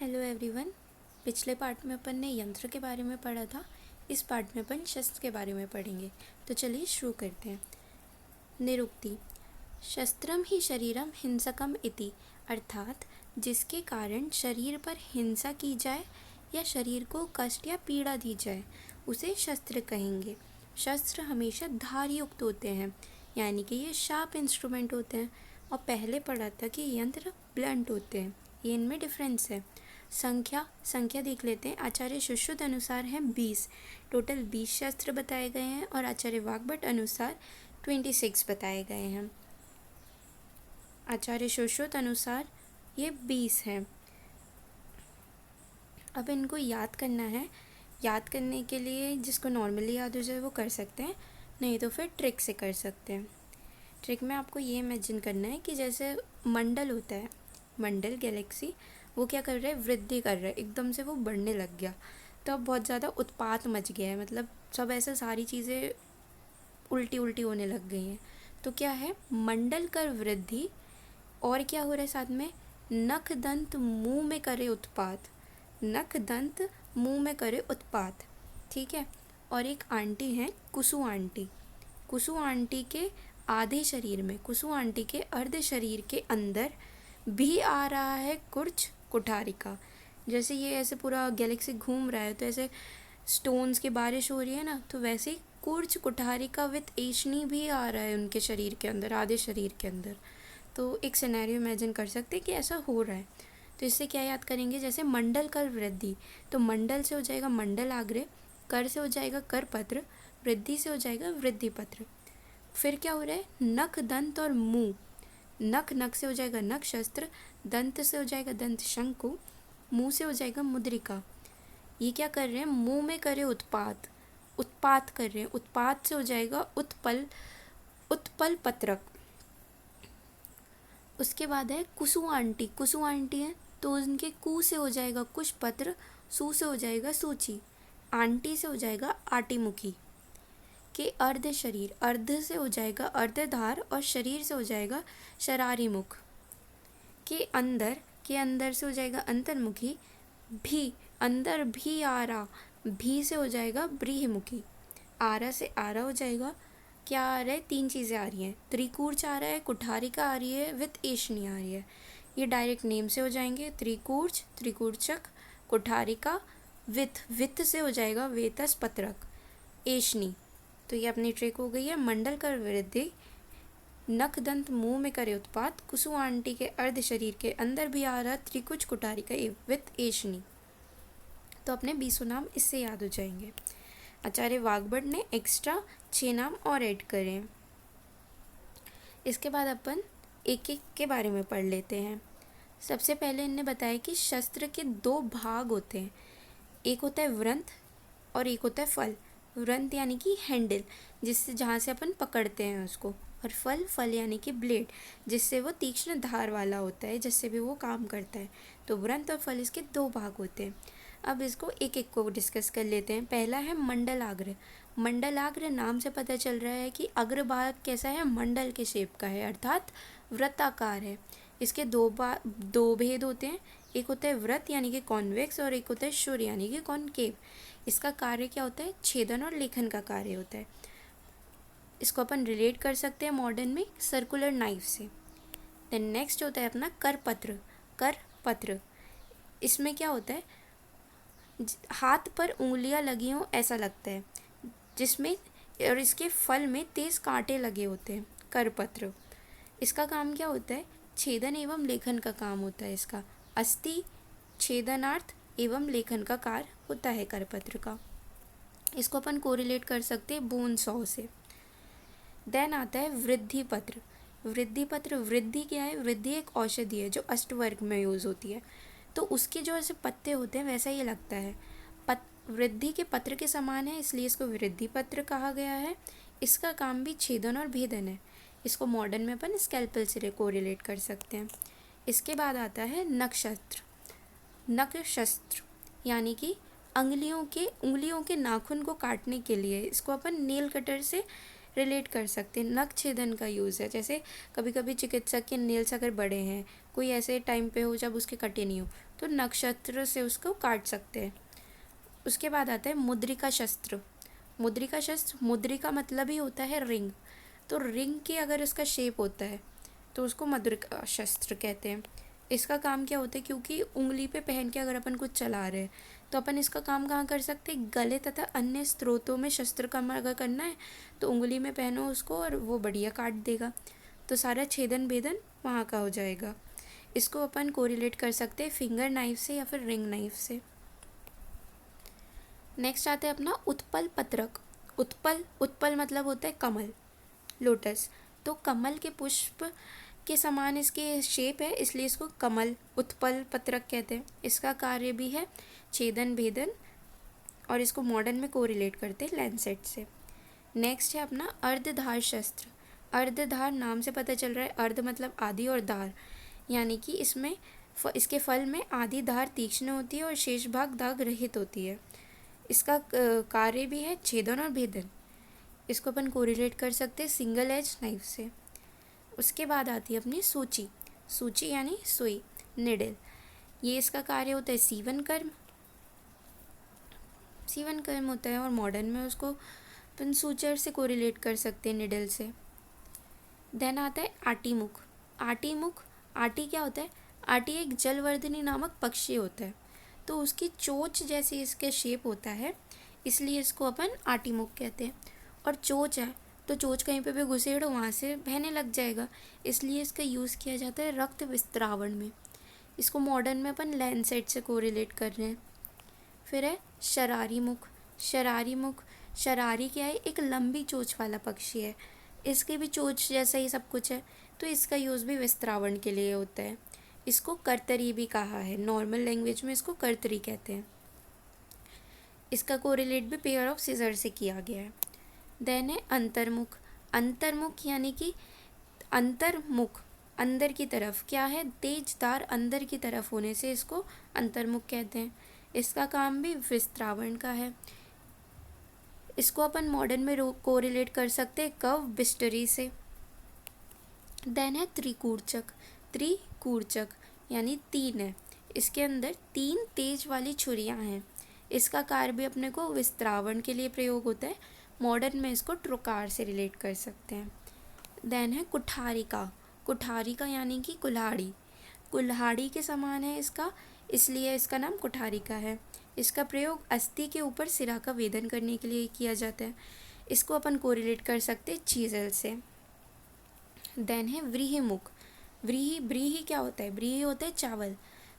Hello everyone. पिछले part में अपन ने यंत्र के बारे में पढ़ा था। इस पार्ट में अपन शस्त्र के बारे में पढ़ेंगे। तो चलिए शुरू करते हैं। निरुक्ति। शस्त्रम ही शरीरम हिंसकम इति, अर्थात जिसके कारण शरीर पर हिंसा की जाए या शरीर को कष्ट या पीड़ा दी जाए उसे शस्त्र कहेंगे। शस्त्र हमेशा धार युक्त होते हैं, यानी कि ये शार्प इंस्ट्रूमेंट होते हैं। और पहले पढ़ा था कि यंत्र ब्लंट होते हैं, ये इनमें डिफरेंस है। संख्या देख लेते हैं। आचार्य सुश्रुत अनुसार है 20, टोटल 20 शस्त्र बताए गए हैं और आचार्य वाग्भट अनुसार 26 बताए गए हैं। आचार्य सुश्रुत अनुसार ये 20 हैं। अब इनको याद करना है। याद करने के लिए जिसको नॉर्मली याद हो जाए वो कर सकते हैं, नहीं तो फिर ट्रिक से कर सकते हैं। ट्रिक में आपको ये इमेजिन करना है कि जैसे मंडल होता है, मंडल गैलेक्सी, वो क्या कर रहा है, वृद्धि कर रहा है, एकदम से वो बढ़ने लग गया। तो अब बहुत ज़्यादा उत्पात मच गया है, मतलब सब ऐसे सारी चीज़ें उल्टी उल्टी होने लग गई हैं। तो क्या है, मंडल कर वृद्धि, और क्या हो रहा है साथ में, नख दंत मुंह में करे उत्पात, नख दंत मुंह में करे उत्पात। ठीक है। और एक आंटी है कुसु आंटी, कुसु आंटी के आधे शरीर में, कुसु आंटी के अर्ध शरीर के अंदर भी आ रहा है कुर्च कुठारिका। जैसे ये ऐसे पूरा गैलेक्सी घूम रहा है तो ऐसे स्टोन्स की बारिश हो रही है ना, तो वैसे ही कुर्च कुठारिका विथ एशनी भी आ रहा है उनके शरीर के अंदर, आधे शरीर के अंदर। तो एक सिनेरियो इमेजिन कर सकते हैं कि ऐसा हो रहा है। तो इससे क्या याद करेंगे, जैसे मंडल कर वृद्धि, तो मंडल से हो जाएगा मंडल आग्रे, कर से हो जाएगा कर पत्र, वृद्धि से हो जाएगा वृद्धि पत्र। फिर क्या हो रहा है, नख दंत और मुंह, नख से हो जाएगा नख शस्त्र, दंत से हो जाएगा दंत शंकु, मुंह से हो जाएगा मुद्रिका। ये क्या कर रहे हैं, मुंह में करे उत्पात, उत्पात कर रहे हैं। उत्पात से हो जाएगा उत्पल, उत्पल पत्रक। उसके बाद है कुसु आंटी, कुसु आंटी है तो उनके कु से हो जाएगा कुश पत्र, सु से हो जाएगा सूची, आंटी से हो जाएगा आटीमुखी। के अर्ध शरीर, अर्ध से हो जाएगा अर्धधार और शरीर से हो जाएगा शरारी मुख। के अंदर से हो जाएगा अंतर्मुखी, भी अंदर भी आरा, भी से हो जाएगा ब्रीहमुखी। आरा से आरा हो जाएगा, क्या आ रहा है, तीन चीज़ें आ रही हैं, त्रिकूर्च आ रहा है, कुठारिका आ रही है, विथ एशनी आ रही है। ये डायरेक्ट नेम से हो जाएंगे, त्रिकूर्च, त्रिकूर्चक, कुठारिका, विथ से हो जाएगा वेतस पत्रक, एशनी। तो ये अपनी ट्रिक हो गई है। मंडल कर वृद्धि, नख दंत मुंह में करे उत्पात, कुसु आंटी के अर्ध शरीर के अंदर भी आ रहा त्रिकुच कुटारिका विथ एशनी। तो अपने 20 नाम इससे याद हो जाएंगे। आचार्य वाग्भट ने एक्स्ट्रा 6 नाम और ऐड करे। इसके बाद अपन एक एक के बारे में पढ़ लेते हैं। सबसे पहले इन्होंने बताया कि शस्त्र के 2 भाग होते हैं, एक होता है वृंत और एक होता है फल। वृंत यानी कि हैंडल, जिससे जहाँ से अपन पकड़ते हैं उसको, और फल यानी कि ब्लेड, जिससे वो तीक्ष्ण धार वाला होता है, जिससे भी वो काम करता है। तो वृंत और फल इसके 2 भाग होते हैं। अब इसको एक एक को डिस्कस कर लेते हैं। पहला है मंडलाग्र। मंडलाग्र नाम से पता चल रहा है कि अग्रभाग कैसा है, मंडल के शेप का है, अर्थात वृत्ताकार है। इसके 2 भेद होते हैं, एक होता है वृत्त यानी कि कॉन्वेक्स और एक होता है शुर यानी कि कॉनकेव। इसका कार्य क्या होता है, छेदन और लेखन का कार्य होता है। इसको अपन रिलेट कर सकते हैं मॉडर्न में सर्कुलर नाइफ से। देन नेक्स्ट होता है अपना करपत्र। करपत्र, इसमें क्या होता है, हाथ पर उंगलियां लगी हों ऐसा लगता है, जिसमें और इसके फल में तेज कांटे लगे होते हैं। करपत्र, इसका काम क्या होता है, छेदन एवं लेखन का काम होता है। इसका अस्थि छेदनार्थ एवं लेखन का कार्य होता है करपत्र का। इसको अपन कोरिलेट कर सकते हैं बोन सॉ से। देन आता है वृद्धि पत्र। वृद्धि पत्र, वृद्धि क्या है, वृद्धि एक औषधि है जो अष्टवर्ग में यूज़ होती है। तो उसके जो ऐसे पत्ते होते हैं वैसा ये लगता है, वृद्धि के पत्र के समान है, इसलिए इसको वृद्धि पत्र कहा गया है। इसका काम भी छेदन और भेदन है। इसको मॉडर्न में अपन स्कैल्पेल से कोरिलेट कर सकते हैं। इसके बाद आता है नखशस्त्र। नखशस्त्र यानी कि उंगलियों के नाखून को काटने के लिए इसको अपन नेल कटर से रिलेट कर सकते हैं। नख छेदन का यूज़ है, जैसे कभी कभी चिकित्सक के नेल्स अगर बड़े हैं, कोई ऐसे टाइम पे हो जब उसके कटे नहीं हो, तो नक्षत्र से उसको काट सकते हैं। उसके बाद आता है मुद्रिका शस्त्र। मुद्रिका शस्त्र, मुद्रिका मतलब ही होता है रिंग, तो रिंग के अगर इसका शेप होता है तो उसको मुद्रिका शस्त्र कहते हैं। इसका काम क्या होता है, क्योंकि उंगली पे पहन के अगर अपन कुछ चला रहे हैं तो अपन इसका काम कहाँ कर सकते हैं, गले तथा अन्य स्रोतों में शस्त्र का अगर करना है तो उंगली में पहनो उसको और वो बढ़िया काट देगा, तो सारा छेदन भेदन वहाँ का हो जाएगा। इसको अपन कोरिलेट कर सकते हैं फिंगर नाइफ से या फिर रिंग नाइफ से। नेक्स्ट आता है अपना उत्पल पत्रक। उत्पल, उत्पल मतलब होता है कमल, लोटस, तो कमल के पुष्प के समान इसकी शेप है, इसलिए इसको कमल उत्पल पत्रक कहते हैं। इसका कार्य भी है छेदन भेदन, और इसको मॉडर्न में कोरिलेट करते हैं लैंसेट से। नेक्स्ट है अपना अर्धधार शस्त्र। अर्धधार नाम से पता चल रहा है, अर्ध मतलब आदि और धार, यानी कि इसमें इसके फल में आधी धार तीक्ष्ण होती है और शेष भाग दाग रहित होती है। इसका कार्य भी है छेदन और भेदन। इसको अपन कोरिलेट कर सकते हैं सिंगल एज नाइफ से। उसके बाद आती है अपनी सूची। सूची यानी सुई, निडल। ये इसका कार्य होता है सीवन कर्म, सीवन कर्म होता है, और मॉडर्न में उसको अपन सूचर से कोरिलेट कर सकते हैं, निडल से। देन आता है आटीमुख। आटीमुख, आटी क्या होता है, आटी एक जलवर्धिनी नामक पक्षी होता है, तो उसकी चोंच जैसी इसके शेप होता है, इसलिए इसको अपन आटीमुख कहते हैं। और चोंच है तो चोंच कहीं पे भी घुसेड़ो वहाँ से बहने लग जाएगा, इसलिए इसका यूज़ किया जाता है रक्त विस्त्रावण में। इसको मॉडर्न में अपन लैंसेट से कोरिलेट कर रहे हैं। फिर है शरारी मुख। शरारी मुख, शरारी क्या है, एक लंबी चोंच वाला पक्षी है, इसकी भी चोंच जैसा ही सब कुछ है, तो इसका यूज़ भी विस्त्रावण के लिए होता है। इसको कर्तरी भी कहा है, नॉर्मल लैंग्वेज में इसको कर्तरी कहते हैं। इसका कोरिलेट भी पेयर ऑफ सीजर से किया गया है। देन है अंतर्मुख। अंतर्मुख यानी कि अंतर्मुख, अंदर की तरफ, क्या है, तेजदार अंदर की तरफ होने से इसको अंतर्मुख कहते हैं। इसका काम भी विस्त्रावण का है। इसको अपन मॉडर्न में कोरिलेट कर सकते हैं कव बिस्टरी से। देन है त्रिकूर्चक। त्रिकूर्चक यानी तीन है, इसके अंदर तीन तेज वाली छुरियां हैं। इसका कार्य भी अपने को विस्त्रावण के लिए प्रयोग होता है, मॉडर्न में इसको ट्रुकार से रिलेट कर सकते हैं। देन है कुठारिका। कुठारिका यानी कि कुल्हाड़ी, कुल्हाड़ी के समान है इसका, इसलिए इसका नाम कुठारिका है। इसका प्रयोग अस्थि के ऊपर सिरा का वेदन करने के लिए किया जाता है। इसको अपन कोरिलेट कर सकते हैं चीजल से। देन है व्रीहिमुख। व्रीहि, व्रीहि क्या होता है, व्रीहि होता है चावल,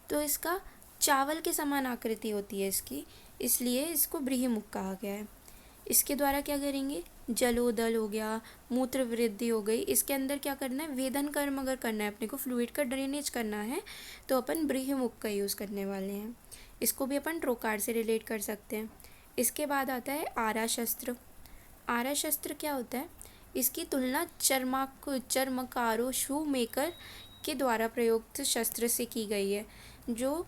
तो इसका चावल के समान आकृति होती है इसकी, इसलिए इसको व्रीहिमुख कहा गया है। इसके द्वारा क्या करेंगे, जलोदल हो गया, मूत्र वृद्धि हो गई, इसके अंदर क्या करना है, वेदन कर्म अगर करना है अपने को, फ्लूइड का ड्रेनेज करना है, तो अपन व्रीहिमुख का यूज़ करने वाले हैं। इसको भी अपन ट्रोकार से रिलेट कर सकते हैं। इसके बाद आता है आरा शस्त्र। आरा शस्त्र क्या होता है, इसकी तुलना चर्मकारों शू मेकर के द्वारा प्रयुक्त शस्त्र से की गई है। जो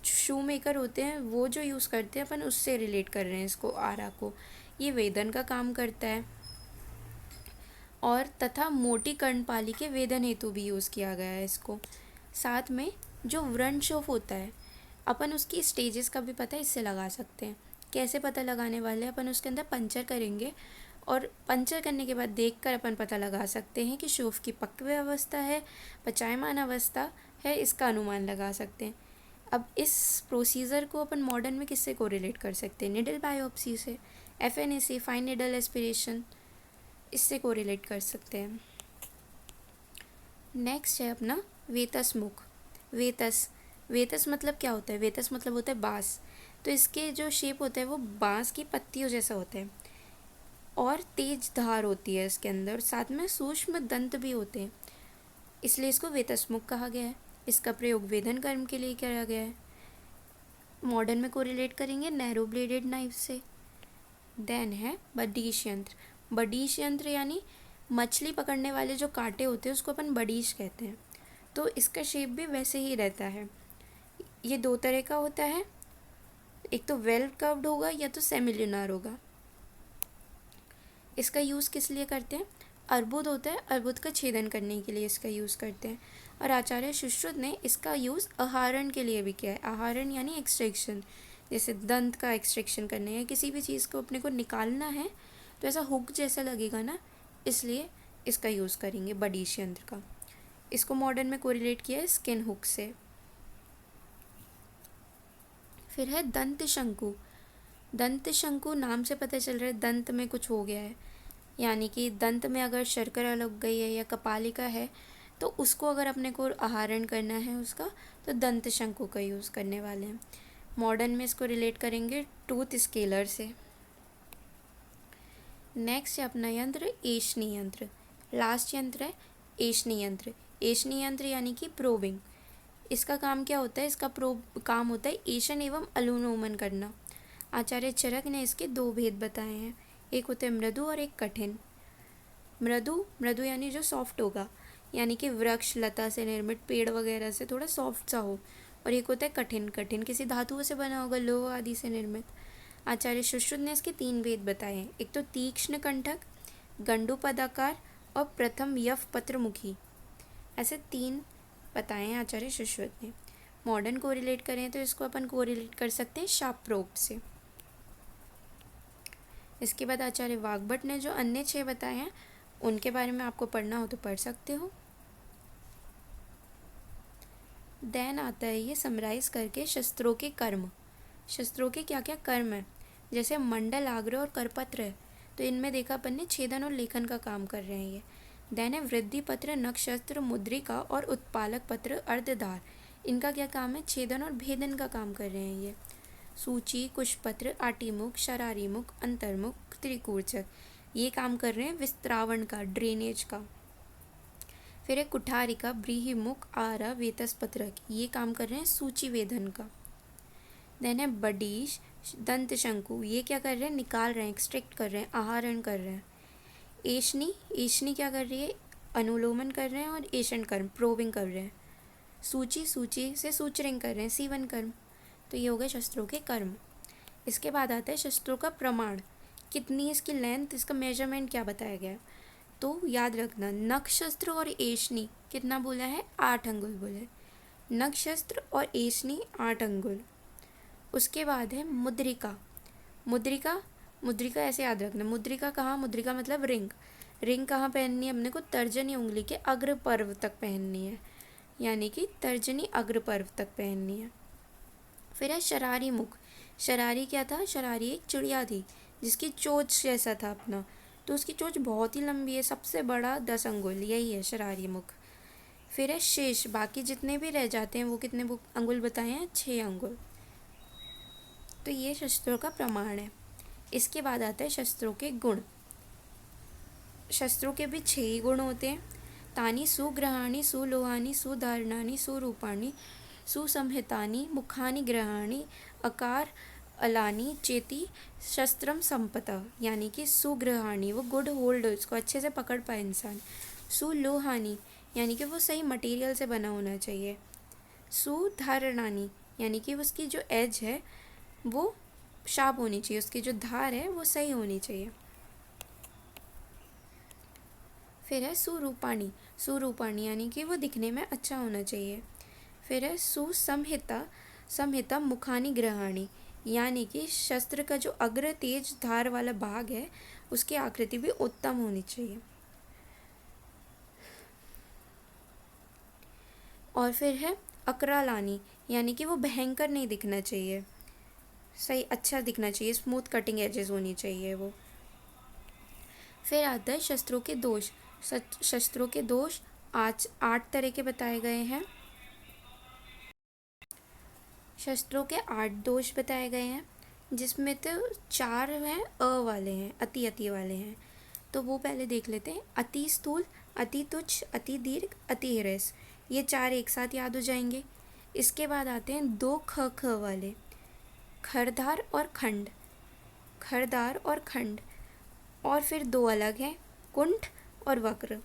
शू मेकर होते हैं वो जो यूज़ करते हैं, अपन उससे रिलेट कर रहे हैं इसको, आरा को। ये वेदन का काम करता है, और तथा मोटी कर्णपाली के वेदन हेतु भी यूज़ किया गया है इसको। साथ में जो व्रणशोफ होता है, अपन उसकी स्टेजेस का भी पता इससे लगा सकते हैं। कैसे पता लगाने वाले, अपन उसके अंदर पंचर करेंगे, और पंचर करने के बाद देखकर अपन पता लगा सकते हैं कि शोफ की पक्व अवस्था है, पचायमान अवस्था है, इसका अनुमान लगा सकते हैं। अब इस प्रोसीजर को अपन मॉडर्न में किससे कोरिलेट कर सकते हैं, निडल बायोप्सी से, FNAC फाइन निडल एस्पिरेशन, इससे कोरिलेट कर सकते हैं। नेक्स्ट है अपना वेतस मुख। वेतस, वेतस मतलब क्या होता है, वेतस मतलब होता है बाँस, तो इसके जो शेप होता है वो बाँस की पत्तियों जैसा होता है, और तेज धार होती है इसके अंदर, साथ में सूक्ष्म दंत भी होते हैं, इसलिए इसको वेतस मुख कहा गया है। इसका प्रयोग वेदन कर्म के लिए किया गया है। मॉडर्न में कोरिलेट करेंगे नैरो ब्लेडेड नाइफ से। देन है बडीश यंत्र। बडीश यंत्र यानी मछली पकड़ने वाले जो कांटे होते हैं उसको अपन बडीश कहते हैं, तो इसका शेप भी वैसे ही रहता है। ये दो तरह का होता है, एक तो वेल कर्व्ड होगा या तो सेमिल्यूनर होगा। इसका यूज़ किस लिए करते हैं? अर्बुद होता है, अर्बुद का छेदन करने के लिए इसका यूज़ करते हैं। और आचार्य सुश्रुत ने इसका यूज़ आहारण के लिए भी किया है। आहारण यानी एक्सट्रैक्शन, जैसे दंत का एक्सट्रैक्शन करने या किसी भी चीज़ को अपने को निकालना है तो ऐसा हुक जैसा लगेगा ना, इसलिए इसका यूज़ करेंगे बडीश यंत्र का। इसको मॉडर्न में कोरिलेट किया है स्किन हुक से। फिर है दंत शंकु। दंत शंकु नाम से पता चल रहा है दंत में कुछ हो गया है, यानी कि दंत में अगर शर्करा लग गई है या कपालिका है तो उसको अगर अपने को आहारण करना है उसका, तो दंत शंकु का यूज़ करने वाले हैं। मॉडर्न में इसको रिलेट करेंगे टूथ स्केलर से। नेक्स्ट है अपना यंत्र एशनी यंत्र। लास्ट यंत्र है एशनी यंत्र। एशनी यंत्र यानी कि प्रोबिंग। इसका काम क्या होता है? इसका काम होता है एशन एवं अनुलोमन करना। आचार्य चरक ने इसके दो भेद बताए हैं, एक होता है मृदु और एक कठिन। मृदु यानी जो सॉफ्ट होगा, यानी कि वृक्ष लता से निर्मित पेड़ वगैरह से थोड़ा सॉफ्ट सा हो। और एक होता है कठिन, कठिन किसी धातुओं से बना होगा, लोह आदि से निर्मित। आचार्य सुश्रुत ने इसके तीन भेद बताए हैं, एक तो तीक्ष्ण कंठक, गंडूपदाकार और प्रथम यफ पत्रमुखी। ऐसे तीन बताए हैं आचार्य सुश्रुत ने। मॉडर्न को रिलेट करें तो इसको अपन को रिलेट कर सकते हैं शार्प प्रोब से। इसके बाद आचार्य वाग्भट ने जो अन्य 6 बताए हैं उनके बारे में आपको पढ़ना हो तो पढ़ सकते हो। देन आता है ये समराइज करके शस्त्रों के कर्म। शस्त्रों के क्या क्या कर्म है, जैसे मंडल, आग्रह और करपत्र है, तो इनमें देखा अपन ने छेदन और लेखन का काम कर रहे हैं ये। देन है वृद्धि पत्र, नक्षत्र, मुद्रिका और उत्पालक पत्र, अर्धधार। इनका क्या काम है? छेदन और भेदन का काम कर रहे हैं ये। सूची, कुशपत्र, आटीमुख, शरारीमुख, अंतर्मुख, त्रिकूर्चक, ये काम कर रहे हैं विस्त्रावण का, ड्रेनेज का। फिर है कुठारिका, व्रीहिमुख, आरा, वेतस्पत्रक, ये काम कर रहे हैं सूची वेदन का। देन है बडीश, दंत शंकु, ये क्या कर रहे हैं? निकाल रहे हैं, एक्सट्रैक्ट कर रहे हैं, आहारण कर रहे हैं। एशनी क्या कर रही है? अनुलोमन कर रहे हैं और एशन कर्म, प्रोबिंग कर रहे हैं। सूची से सूचरिंग कर रहे हैं, सीवन कर्म। तो ये हो गए शस्त्रों के कर्म। इसके बाद आता है शस्त्रों का प्रमाण, कितनी इसकी लेंथ, इसका मेजरमेंट क्या बताया गया है। तो याद रखना, नखशस्त्र और एशनी कितना बोला है? 8 अंगुल बोले। नखशस्त्र और एशनी 8 अंगुल। उसके बाद है मुद्रिका। मुद्रिका ऐसे याद रखना, मुद्रिका कहाँ? मुद्रिका मतलब रिंग कहाँ पहननी है अपने को? तर्जनी उंगली के अग्र पर्व तक पहननी है, यानी कि तर्जनी अग्र पर्व तक पहननी है। फिर है शरारी मुख। शरारी क्या था? शरारी एक चिड़िया थी जिसकी चोंच जैसा था अपना, तो उसकी चोंच बहुत ही लंबी है, सबसे बड़ा 10 अंगुल, यही है शरारी मुख। फिर है शेष, बाकी जितने भी रह जाते हैं वो कितने अंगुल बताए हैं? 6 अंगुल। तो ये शस्त्रों का प्रमाण है। इसके बाद आता है शस्त्रों के गुण। शस्त्रों के भी 6 ही गुण होते हैं। तानि सुग्रहाणि, सुलोहानि, सुधारणानि, सुरूपाणि, सुसंहितानि, मुखानि ग्रहाणि, अकार अलानी चेती शस्त्रम संपता, यानी कि सुग्रहाणी वो गुड होल्ड, उसको अच्छे से पकड़ पाए इंसान। सुलोहानी यानी कि वो सही मटेरियल से बना होना चाहिए। सुधारणानी यानी कि उसकी जो एज है वो शार्प होनी चाहिए, उसकी जो धार है वो सही होनी चाहिए। फिर है सुरूपाणी यानी कि वो दिखने में अच्छा होना चाहिए। फिर है सुसंहिता मुखानी ग्रहाणी, यानी कि शस्त्र का जो अग्र तेज धार वाला भाग है उसकी आकृति भी उत्तम होनी चाहिए। और फिर है अक्रालानी, यानी कि वो भयंकर नहीं दिखना चाहिए, सही अच्छा दिखना चाहिए, स्मूथ कटिंग एजेस होनी चाहिए वो। फिर आता है शस्त्रों के दोष। शस्त्रों के दोष आज 8 तरह के बताए गए हैं। शस्त्रों के 8 दोष बताए गए हैं, जिसमें तो 4 हैं वाले हैं, अति वाले हैं। तो वो पहले देख लेते हैं। अति स्थूल, अति तुच्छ, अति दीर्घ, अति ह्रस, ये 4 एक साथ याद हो जाएंगे। इसके बाद आते हैं 2 ख वाले, खरधार और खंड, और फिर 2 अलग हैं, कुंठ और वक्र।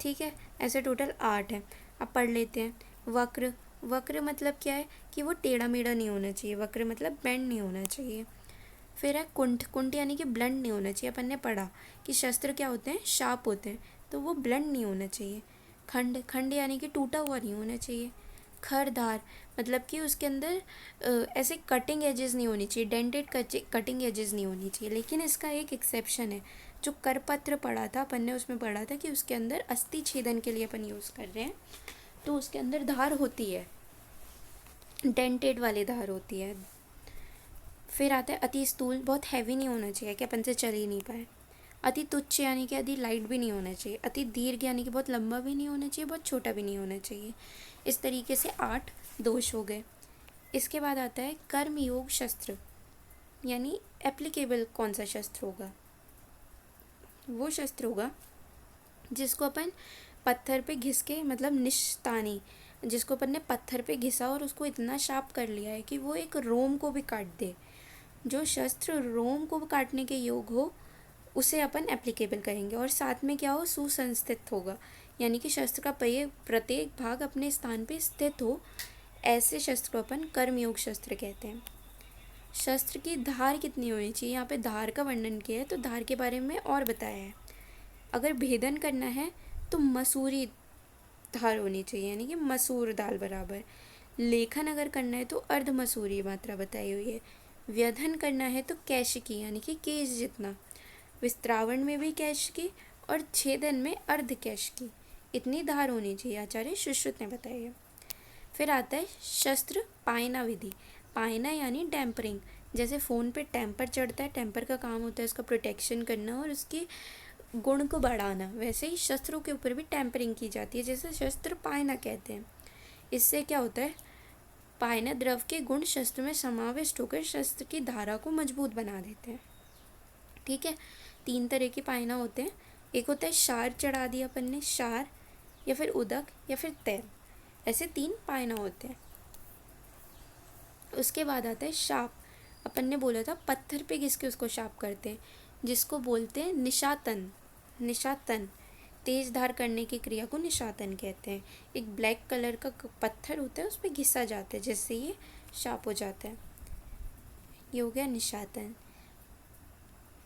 ठीक है, ऐसे टोटल 8 हैं। अब पढ़ लेते हैं। वक्र मतलब क्या है? कि वो टेढ़ा मेढ़ा नहीं होना चाहिए, वक्र मतलब बेंड नहीं होना चाहिए। फिर है कुंठ। कुंठ यानी कि ब्लंट नहीं होना चाहिए। अपन ने पढ़ा कि शस्त्र क्या होते हैं, शार्प होते हैं, तो वो ब्लंट नहीं होना चाहिए। खंड। खंड यानी कि टूटा हुआ नहीं होना चाहिए। खर। धार मतलब कि उसके अंदर ऐसे कटिंग एजेस नहीं होनी चाहिए, डेंटेड कटिंग एजेस नहीं होनी चाहिए। लेकिन इसका एक एक्सेप्शन है, जो करपत्र पढ़ा था अपन ने, उसमें पढ़ा था कि उसके अंदर अस्थि छेदन के लिए अपन यूज़ कर रहे हैं, तो उसके अंदर धार होती है, डेंटेड वाली धार होती है। फिर आता है अति स्थूल। बहुत हैवी नहीं होना चाहिए कि अपन से चल ही नहीं पाए। अति तुच्छ यानी कि अति लाइट भी नहीं होना चाहिए। अति दीर्घ यानी कि बहुत लंबा भी नहीं होना चाहिए, बहुत छोटा भी नहीं होना चाहिए। इस तरीके से 8 दोष हो गए। इसके बाद आता है कर्म योग शस्त्र, यानी एप्लीकेबल कौन सा शस्त्र होगा, वो शस्त्र होगा जिसको अपन पत्थर पे घिस के, मतलब निस्तानी, जिसको अपन ने पत्थर पे घिसा और उसको इतना शार्प कर लिया है कि वो एक रोम को भी काट दे। जो शस्त्र रोम को काटने के योग हो उसे अपन एप्लीकेबल कहेंगे। और साथ में क्या हो, सुसंस्थित होगा, यानी कि शस्त्र का प्रत्येक भाग अपने स्थान पे स्थित हो, ऐसे शस्त्र को अपन कर्मयोग शस्त्र कहते हैं। शस्त्र की धार कितनी होनी चाहिए, यहाँ पे धार का वर्णन किया है, तो धार के बारे में और बताया है। अगर भेदन करना है तो मसूरी धार होनी चाहिए, यानी कि मसूर दाल बराबर। लेखन अगर करना है तो अर्ध मसूरी मात्रा बताई हुई है। व्यधन करना है तो कैशिकी, यानी कि केश जितना। विस्त्रावण में भी कैशिकी और छेदन में अर्ध कैशिकी, इतनी धार होनी चाहिए, आचार्य सुश्रुत ने बताई है। फिर आता है शस्त्र पायना विधि। पायना यानी टेम्परिंग। जैसे फ़ोन पे टेम्पर चढ़ता है, टेम्पर का काम होता है उसका प्रोटेक्शन करना और उसकी गुण को बढ़ाना, वैसे ही शस्त्रों के ऊपर भी टेम्परिंग की जाती है, जैसे शस्त्र पायना कहते हैं। इससे क्या होता है, पायना द्रव के गुण शस्त्र में समाविष्ट होकर शस्त्र की धारा को मजबूत बना देते हैं। ठीक है, 3 तरह के पायना होते हैं। एक होता है शार, चढ़ा दिया अपन ने, शार, या फिर उदक, या फिर तैल, ऐसे 3 पायना होते हैं। उसके बाद आता है शाप। अपन ने बोला था पत्थर पे घिस के उसको शाप करते हैं, जिसको बोलते हैं निशातन। निशातन, तेज धार करने की क्रिया को निशातन कहते हैं। एक ब्लैक कलर का पत्थर होता है, उस पर घिसा जाता है, जिससे ये शाप हो जाता है। ये हो गया निशातन।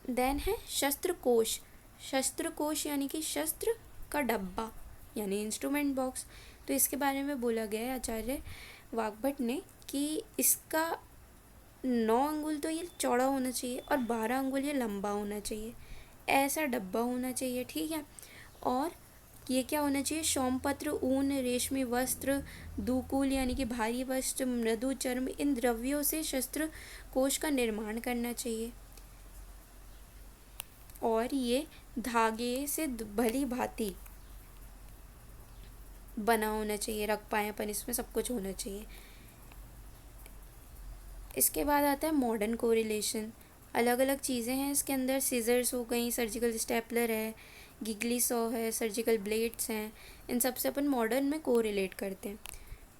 देन है शस्त्र कोश। शस्त्र कोश यानी कि शस्त्र का डब्बा, यानी इंस्ट्रूमेंट बॉक्स। तो इसके बारे में बोला गया है आचार्य वाग्भट ने कि इसका 9 अंगुल तो ये चौड़ा होना चाहिए और 12 अंगुल ये लंबा होना चाहिए, ऐसा डब्बा होना चाहिए। ठीक है, और ये क्या होना चाहिए, सोमपत्र, ऊन, रेशमी वस्त्र, दूकुल यानी कि भारी वस्त्र, मृदु चर्म, इन द्रव्यों से शस्त्र कोश का निर्माण करना चाहिए। और ये धागे से भली भांति बना होना चाहिए, रख पाए अपन इसमें, सब कुछ होना चाहिए। इसके बाद आता है मॉडर्न कोरिलेशन। अलग अलग चीज़ें हैं इसके अंदर, सीजर्स हो गई, सर्जिकल स्टेपलर है, गिगली सॉ है, सर्जिकल ब्लेड्स हैं, इन सब से अपन मॉडर्न में कोरिलेट करते हैं।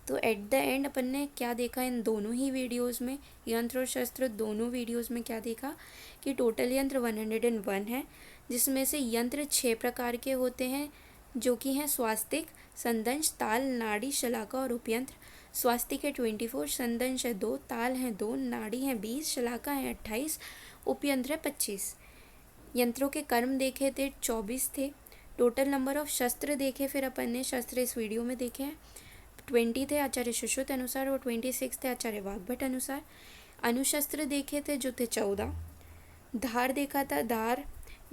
तो एट द एंड अपन ने क्या देखा इन दोनों ही वीडियोस में, यंत्र और शस्त्र दोनों वीडियोस में क्या देखा कि टोटल यंत्र 101 है, जिसमें से यंत्र 6 प्रकार के होते हैं, जो कि हैं स्वास्तिक, संदंश, ताल, नाड़ी, शलाका और उपयंत्र। स्वास्तिक है 24, संदंश है 2, ताल है 2, नाड़ी है 20, शलाका है 28, उपयंत्र है 25। यंत्रों के कर्म देखे थे 24 थे। टोटल नंबर ऑफ शस्त्र देखे फिर अपन ने, शस्त्र इस वीडियो में देखे हैं 20 थे आचार्य सुश्रुत अनुसार और 26 थे आचार्य वाग्भट अनुसार। अनुशस्त्र देखे थे जो थे 14। धार देखा था, धार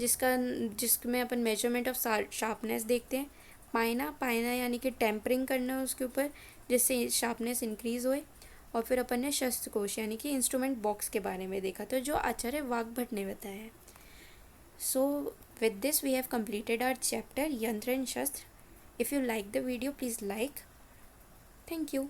जिसमें अपन मेजरमेंट ऑफ शार्पनेस देखते हैं। पायना, पायना यानी कि टेम्परिंग करना उसके ऊपर, जिससे शार्पनेस इंक्रीज होए। और फिर अपन ने शस्त्र कोश यानी कि इंस्ट्रूमेंट बॉक्स के बारे में देखा था, जो आचार्य वाग्भट ने बताया है। So with this we have completed our chapter Yantra and Shastra. If you like the video, please like. Thank you.